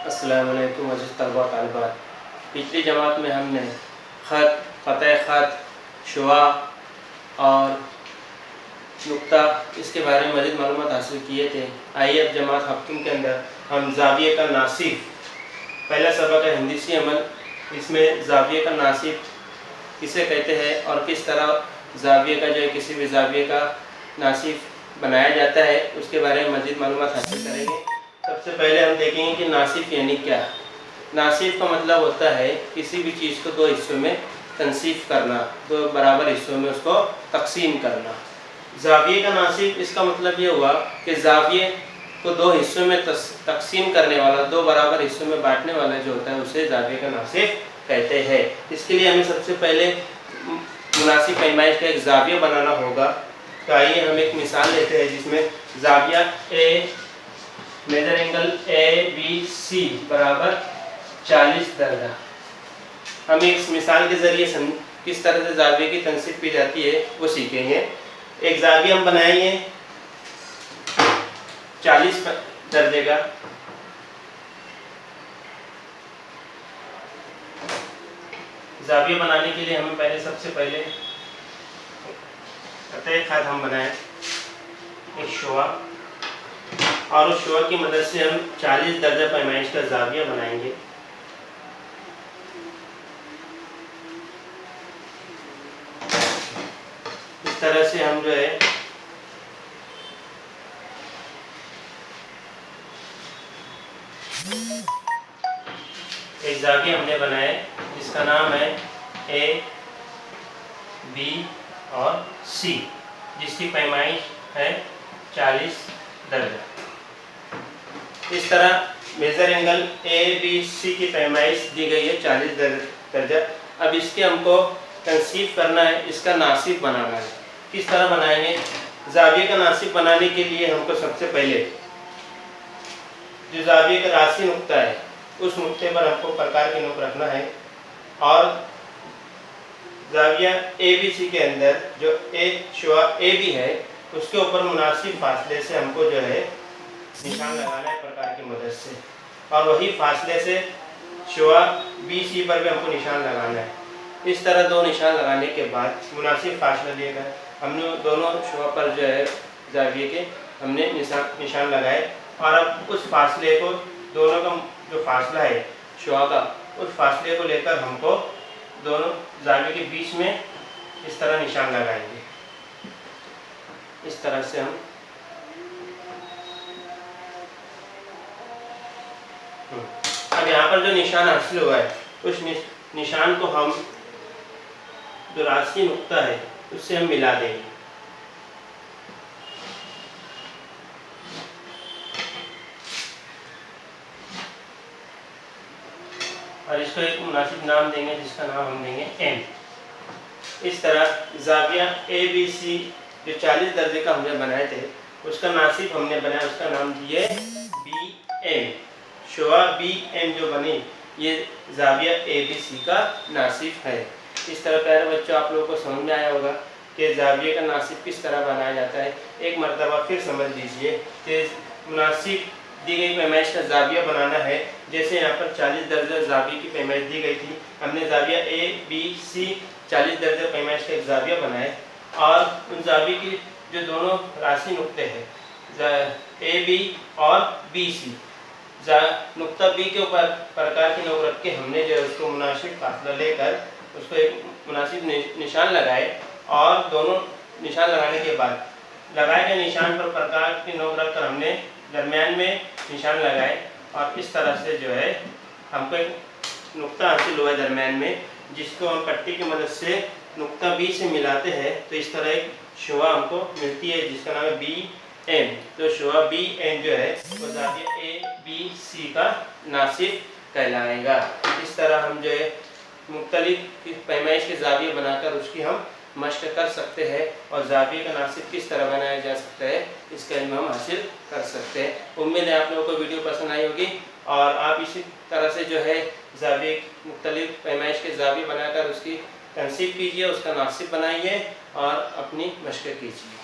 अस्सलाम वालेकुम अज़ीज़ तलबा तालिबात। पिछली जमात में हमने ख़त, क़तए ख़त, शुआ और नुक्ता इसके बारे में मज़ीद मालूमात हासिल किए थे। आइए अब जमात हफ्तुम के अंदर हम ज़ाविये का नासिब, पहला सबक है हिंदीसी अमल, इसमें ज़ाविये का नासिब किसे कहते हैं और किस तरह ज़ाविये का जो है किसी भी ज़ाविये का नासिब बनाया जाता है उसके बारे में मज़ीद मालूमात हासिल करेंगे। सबसे पहले हम देखेंगे कि नासिब यानी क्या। नासिब का मतलब होता है किसी भी चीज़ को दो हिस्सों में तनसीब करना, दो बराबर हिस्सों में उसको तकसीम करना। ज़ाविये का नासिब इसका मतलब ये हुआ कि ज़ाविये को दो हिस्सों में तकसीम करने वाला, दो बराबर हिस्सों में बांटने वाला जो होता है उसे ज़ाविये का नासिब कहते हैं। इसके लिए हमें सबसे पहले मुनासिब पैमाइश का एक ज़ाविया बनाना होगा। तो आइए हम एक मिसाल लेते हैं जिसमें ज़ाविया ए मेजर एंगल ABC बराबर 40 दर्जा। हम इस मिसाल के ज़रिए किस तरह से ज़ाविये की तनसीब की जाती है वो सीखेंगे। एक ज़ाविया हम बनाएंगे 40 दर्जे का। ज़ाविया बनाने के लिए हमें सबसे पहले क़तए ख़त हम बनाएं एक शुआ, और उस शुआ की मदद से हम 40 दर्जा पैमाइश का ज़ाविया बनाएंगे। इस तरह से हम जो है एक ज़ाविया हमने बनाए जिसका नाम है A, B और C, जिसकी पैमाइश है 40 दर्जा। इस तरह मेजर एंगल ABC की पैमाइश दी गई है 40 दर्जा। अब इसके हमको तनसीब करना है, इसका नासिब बनाना है। किस तरह बनाएंगे? ज़ाविये का नासिब बनाने के लिए हमको सबसे पहले जो ज़ाविये का रासी नुक्ता है उस नुक्ते पर हमको प्रकार की नोक रखना है, और ज़ाविया ABC के अंदर जो शुआ AB है उसके ऊपर मुनासिब फासले से हमको जो है निशान लगाना है प्रकार की मदद से, और वही फासले से शुआ BC पर भी हमको निशान लगाना है। इस तरह दो निशान लगाने के बाद मुनासिब फासला लेकर हमने दोनों शुआ पर जो है ज़ाविये के हमने निशान लगाए, और अब उस फासले को, दोनों का जो फासला है शुआ का, उस फासले को लेकर हमको दोनों ज़ाविये के बीच में इस तरह निशान लगाएंगे। इस तरह से हम अब यहाँ पर जो निशान हासिल हुआ है उस निशान को हम जो रासी नुक्ता है उससे हम मिला देंगे। और इसको एक मुनासिब नाम देंगे जिसका नाम हम देंगे M। इस तरह ज़ाविया ABC जो 40 दर्जे का हमने बनाए थे उसका नासिब हमने बनाया, उसका नाम दिए BM। शुआ BM जो बनी ये ज़ाविया ABC का नासिब है। इस तरह प्यारे बच्चों आप लोगों को समझ में आया होगा कि ज़ाविये का नासिब किस तरह बनाया जाता है। एक मरतबा फिर समझ लीजिए कि मुनासिब दी गई पैमाइश का ज़ाविया बनाना है। जैसे यहाँ पर 40 दर्जा ज़ाविये की पैमाइश दी गई थी, हमने ज़ाविया ABC 40 दर्जा पैमाइश का एक ज़ाविया बनाए, और उन ज़ाविये की जो दोनों रासी नुक्ते हैं AB और BC, नुक्ता B के ऊपर प्रकार की नोक रख के हमने जो है उसको मुनासिब फासला लेकर उसको एक मुनासिब निशान लगाए, और दोनों निशान लगाने के बाद लगाए गए निशान पर प्रकार की नोक रख कर हमने दरमियान में निशान लगाए, और इस तरह से जो है हमको एक नुक्ता हासिल हुआ है दरमियान में, जिसको हम पट्टी की मदद से नुक्ता B से मिलाते हैं तो इस तरह एक शुआ हमको मिलती है जिसका नाम है BM। तो शुआ BM जो है वो ज़ाविया ABC का नासिब कहलाएगा। इस तरह हम जो है मुख्तलिफ पैमाइश के ज़ाविये बनाकर उसकी हम मश्क कर सकते हैं, और ज़ाविये का नासिब किस तरह बनाया जा सकता है इसका इल्म हम हासिल कर सकते हैं। उम्मीद है आप लोगों को वीडियो पसंद आई होगी, और आप इसी तरह से जो है ज़ाविये मुख्तलिफ पैमाइश के ज़ाविये बनाकर उसकी तनसीब कीजिए, उसका नासिब बनाइए और अपनी मश्क कीजिए।